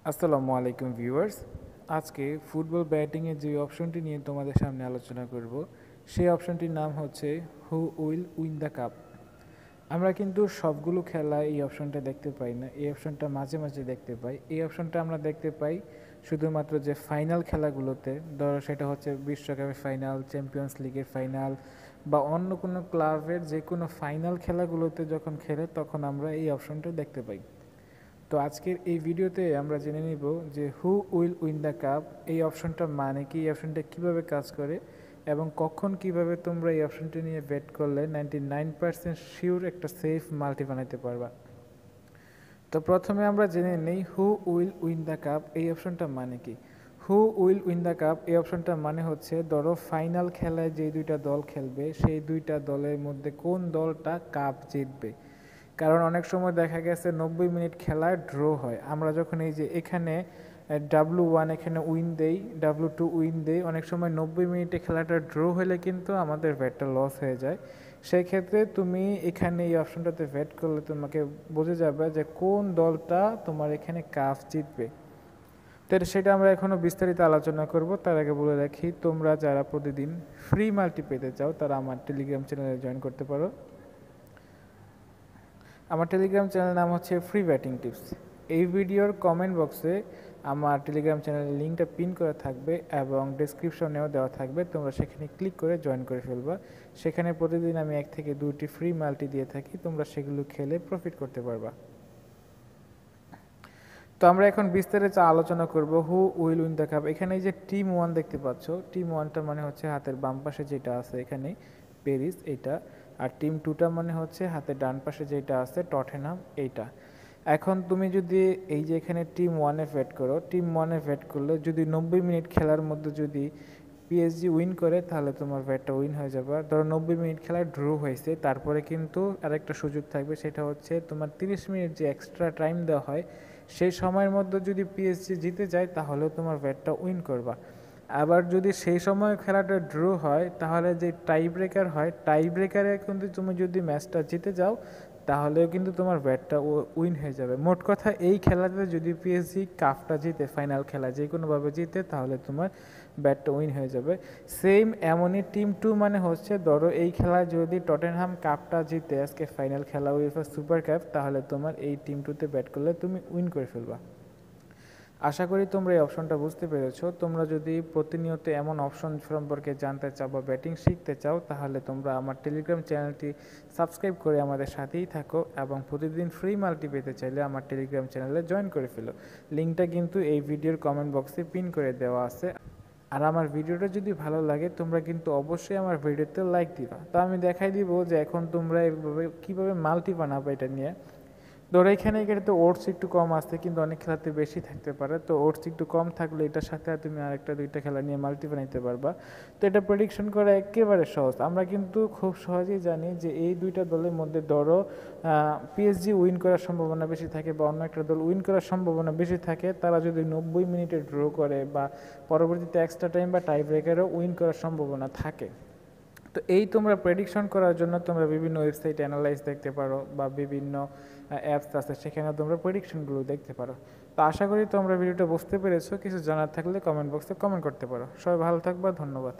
আসসালামু আলাইকুম ভিউয়ার্স। আজকে ফুটবল ব্যাটিংয়ের যে অপশনটি নিয়ে তোমাদের সামনে আলোচনা করব, সেই অপশনটির নাম হচ্ছে who will win the cup. আমরা কিন্তু সবগুলো খেলায় এই অপশনটা দেখতে পাই না, এই অপশনটা মাঝে মাঝে দেখতে পাই। এই অপশনটা আমরা দেখতে পাই শুধুমাত্র যে ফাইনাল খেলাগুলোতে, ধরো সেটা হচ্ছে বিশ্বকাপের ফাইনাল, চ্যাম্পিয়ন্স লিগের ফাইনাল বা অন্য কোনো ক্লাবের যে কোনো ফাইনাল খেলাগুলোতে যখন খেলে তখন আমরা এই অপশনটা দেখতে পাই। তো আজকের এই ভিডিওতে আমরা জেনে নিব যে who will win the cup এই অপশনটা মানে কি, এই অপশনটা কীভাবে কাজ করে এবং কখন কিভাবে তোমরা এই অপশনটি নিয়ে বেট করলে 99% শিওর একটা সেফ মাল্টি বানাইতে পারবা। তো প্রথমে আমরা জেনে নিই who will win the cup এই অপশনটা মানে কি। Who will win the cup এই অপশনটা মানে হচ্ছে, ধরো ফাইনাল খেলায় যে দুইটা দল খেলবে সেই দুইটা দলের মধ্যে কোন দলটা কাপ জিতবে। কারণ অনেক সময় দেখা গেছে 90 মিনিট খেলায় ড্র হয়। আমরা যখন এই যে এখানে W1 এখানে উইন দেই, W2 উইন দেই, অনেক সময় 90 মিনিটে খেলাটা ড্র হলে কিন্তু আমাদের ব্যাটটা লস হয়ে যায়। সেই ক্ষেত্রে তুমি এখানে এই অপশনটাতে ব্যাট করলে তোমাকে বোঝা যাবে যে কোন দলটা তোমার এখানে কাপ জিতবে। তো সেটা আমরা এখনও বিস্তারিত আলোচনা করব। তার আগে বলে রাখি, তোমরা যারা প্রতিদিন ফ্রি মাল্টি পেতে চাও তারা আমার টেলিগ্রাম চ্যানেলে জয়েন করতে পারো। আমার টেলিগ্রাম চ্যানেল নাম হচ্ছে ফ্রি ব্যাটিং টিপস। এই ভিডিওর কমেন্ট বক্সে আমার টেলিগ্রাম চ্যানেলের লিঙ্কটা পিন করা থাকবে এবং ডেসক্রিপশনেও দেওয়া থাকবে, তোমরা সেখানে ক্লিক করে জয়েন করে ফেলবা। সেখানে প্রতিদিন আমি 1 থেকে 2টি ফ্রি মাল্টি দিয়ে থাকি, তোমরা সেগুলো খেলে প্রফিট করতে পারবা। তো আমরা এখন বিস্তারিত আলোচনা করব who will win the cup. এখানে এই যে টিম 1 দেখতে পাচ্ছ, টিম 1টা মানে হচ্ছে হাতের বাম পাশে যেটা আছে এখানে প্যারিস এইটা, আর টিম 2টা মানে হচ্ছে হাতের ডান পাশে যেটা আছে টটেনহাম এইটা। এখন তুমি যদি এই যে এখানে টিম 1-এ ব্যাট করো, টিম 1-এ ব্যাট করলে যদি 90 মিনিট খেলার মধ্যে যদি পিএসজি উইন করে তাহলে তোমার ব্যাটটা উইন হয়ে যাবে। ধরো 90 মিনিট খেলায় ড্র হয়েছে, তারপরে কিন্তু আরেকটা সুযোগ থাকবে, সেটা হচ্ছে তোমার 30 মিনিট যে এক্সট্রা টাইম দেওয়া হয় সেই সময়ের মধ্যে যদি পিএসজি জিতে যায় তাহলেও তোমার ব্যাটটা উইন করবা। আবার যদি সেই সময় খেলাটা ড্র হয় তাহলে যে টাই ব্রেকার হয়, টাই ব্রেকারে কিন্তু তুমি যদি ম্যাচটা জিতে যাও তাহলেও কিন্তু তোমার ব্যাটটা উইন হয়ে যাবে। মোট কথা এই খেলাতে যদি পিএসজি কাপটা জিতে, ফাইনাল খেলা যে কোনোভাবে জিতে, তাহলে তোমার ব্যাটটা উইন হয়ে যাবে। সেম এমনই টিম 2 মানে হচ্ছে, ধরো এই খেলায় যদি টটেনহাম কাপটা জিতে আজকে ফাইনাল খেলা উইফা সুপার কাপ, তাহলে তোমার এই টিম 2তে ব্যাট করলে তুমি উইন করে ফেলবা। আশা করি তোমরা এই অপশনটা বুঝতে পেরেছো। তোমরা যদি প্রতিনিয়ত এমন অপশন সম্পর্কে জানতে চাও বা ব্যাটিং শিখতে চাও তাহলে তোমরা আমার টেলিগ্রাম চ্যানেলটি সাবস্ক্রাইব করে আমাদের সাথেই থাকো এবং প্রতিদিন ফ্রি মাল্টি পেতে চাইলে আমার টেলিগ্রাম চ্যানেলে জয়েন করে ফেলো। লিঙ্কটা কিন্তু এই ভিডিওর কমেন্ট বক্সে পিন করে দেওয়া আছে। আর আমার ভিডিওটা যদি ভালো লাগে তোমরা কিন্তু অবশ্যই আমার ভিডিওতে লাইক দিবা। তো আমি দেখাই দিব যে এখন তোমরা এইভাবে কীভাবে মাল্টি বানাবো এটা নিয়ে। ধরো এখানে তো ওটস একটু কম আসছে, কিন্তু অনেক খেলাতে বেশি থাকতে পারে। তো ওটস একটু কম থাকলে এটার সাথে তুমি আরেকটা দুইটা খেলা নিয়ে মাল্টি বানাইতে পারবা। তো এটা প্রেডিকশন করা একেবারে সহজ। আমরা কিন্তু খুব সহজেই জানি যে এই দুইটা দলের মধ্যে ধরো পিএসজি উইন করার সম্ভাবনা বেশি থাকে বা অন্য একটা দল উইন করার সম্ভাবনা বেশি থাকে। তারা যদি 90 মিনিটে ড্র করে বা পরবর্তীতে এক্সট্রা টাইম বা টাই ব্রেকারও উইন করার সম্ভাবনা থাকে। তো এই তোমরা প্রেডিকশন করার জন্য তোমরা বিভিন্ন ওয়েবসাইট অ্যানালাইজ দেখতে পারো বা বিভিন্ন অ্যাপস আছে, সেখানে তোমরা প্রেডিকশনগুলো দেখতে পারো। তো আশা করি তোমরা ভিডিওটা বুঝতে পেরেছো। কিছু জানার থাকলে কমেন্ট বক্সে কমেন্ট করতে পারো। সবাই ভালো থাকবা, ধন্যবাদ।